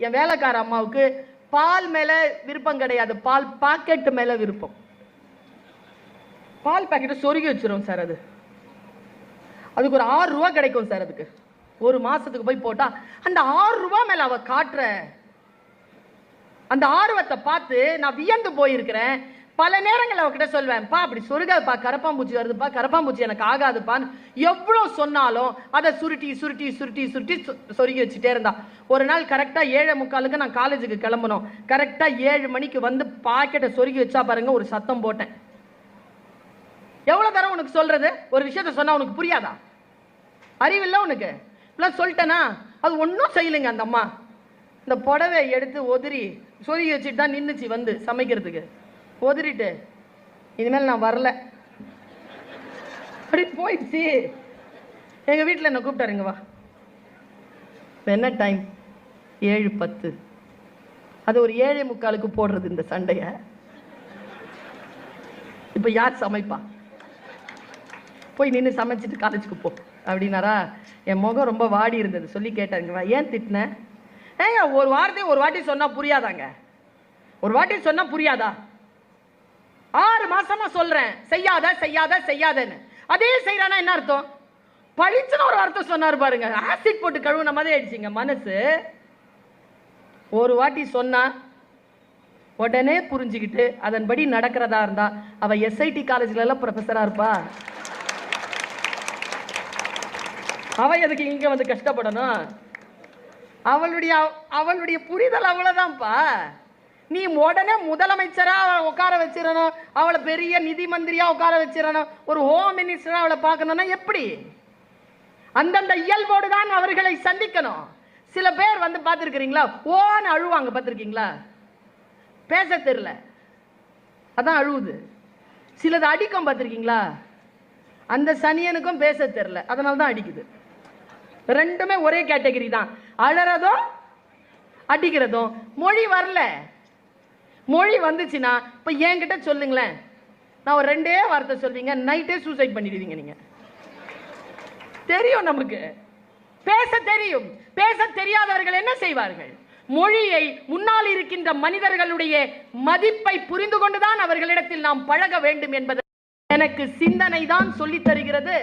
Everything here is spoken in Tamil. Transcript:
என் வேலைக்கார அம்மாவுக்கு பால் மேல விருப்பம் கிடையாது, பால் பாக்கெட் மேல விருப்பம். பால் பாக்கெட் சொருகி வச்சிரும் சார். அதுக்கு ஒரு 6 ரூபா கிடைக்கும் சார். அதுக்கு ஒரு மாசத்துக்கு போய் போட்டா அந்த 6 ரூபா மேல அவ காட்டுற அந்த ஆர்வத்தை பார்த்து நான் வியந்து போயிருக்கிறேன். பல நேரங்கள் அவகிட்ட சொல்வேன், பா அப்படி சொருகாதுப்பா, கரப்பாம்பூச்சி வருதுப்பா, கரப்பாம்பூச்சி எனக்கு ஆகாதுப்பான்னு எவ்வளவு சொன்னாலும் அதை சுருட்டி சுருட்டி சுருட்டி சுருட்டி சொருகி வச்சுட்டே இருந்தா. ஒரு நாள் கரெக்டா 7:45 நான் காலேஜுக்கு கிளம்பணும். கரெக்டா 7 மணிக்கு வந்து பாக்கெட்டை சொருகி வச்சா பாருங்க, ஒரு சத்தம் போட்டேன். எவ்வளவு தரம் உனக்கு சொல்றது? ஒரு விஷயத்த சொன்னா உனக்கு புரியாதா? அறிவில்லை உனக்கு? சொல்லிட்டேனா? அது ஒன்றும் செய்யலைங்க. அந்த அம்மா இந்த புடவை எடுத்து ஒதுரி சொருகி வச்சுட்டு தான் நின்றுச்சு வந்து சமைக்கிறதுக்கு. ஒதுரிட்டு இனிமேல் நான் வரல அப்படி போயிடுச்சு. எங்கள் வீட்டில் என்ன கூப்பிட்டாருங்க, வா. என்ன டைம்? 7:10. அது ஒரு 7:45 போடுறது இந்த சண்டையை. இப்போ யார் சமைப்பா? போய் நின்று சமைச்சிட்டு காலேஜுக்கு போ அப்படின்னாரா. என் முகம் ரொம்ப வாடி இருந்தது. சொல்லி கேட்டாருங்க, ஏன் திட்டினேன்? ஏங்க ஒரு வாட்டி சொன்னால் புரியாதாங்க? ஒரு வாட்டி சொன்னால் புரியாதா? 6 மாசமா சொல்றேன் செய்யாத செய்யாத செய்யாதன்னு. அதே செய்யறானா என்ன அர்த்தம்? பழிச்சுன்னு ஒரு அர்த்தம் சொன்னார் பாருங்க. ஆசிட் போட்டு கழுவுன மாதிரி ஆயிடுச்சுங்க மனசு. ஒரு வாட்டி சொன்னா உடனே புரிஞ்சுக்கிட்டு அதன்படி நடக்கிறதா இருந்தா அவ SIT காலேஜ்ல எல்லாம் ப்ரொஃபஸரா இருப்பா. அவ எதுக்கு இங்க வந்து கஷ்டப்படணும்? அவளுடைய புரிதல் அவ்வளவுதான்ப்பா. நீ உடனே முதலமைச்சரா உட்கார வச்சிடணும், அவளை பெரிய நிதி மந்திரியா உட்கார வச்சிடணும், ஒரு ஹோம் மினிஸ்டரா அவளை பார்க்கணும்னா எப்படி? அந்தந்த இயல்போடு தான் அவர்களை சந்திக்கணும். சில பேர் வந்து பார்த்துருக்கிறீங்களா, ஓன்னு அழுவாங்க, பார்த்துருக்கீங்களா? பேச தெரியல, அதான் அழுவுது. சிலது அடிக்கும், பார்த்துருக்கீங்களா? அந்த சனியனுக்கும் பேச தெரியல, அதனால தான் அடிக்குது. ரெண்டுமே ஒரே கேட்டகரி தான், அழறதும் அடிக்கிறதும். மொழி வரல. மொழி வந்துச்சுன்னா இப்போ என்கிட்ட சொல்லுங்களேன், நான் ஒரு 2 வார்த்தை சொல்வீங்க, நைட்டே சூசைட் பண்ணிடுவீங்க நீங்க. தெரியும் நமக்கு, பேச தெரியும். பேச தெரியாதவர்கள் என்ன செய்வார்கள்? மொழியை, முன்னால் இருக்கின்ற மனிதர்களுடைய மதிப்பை புரிந்து கொண்டுதான் அவர்களிடத்தில் நாம் பழக வேண்டும் என்பது எனக்கு சிந்தனை தான் சொல்லித் தருகிறது.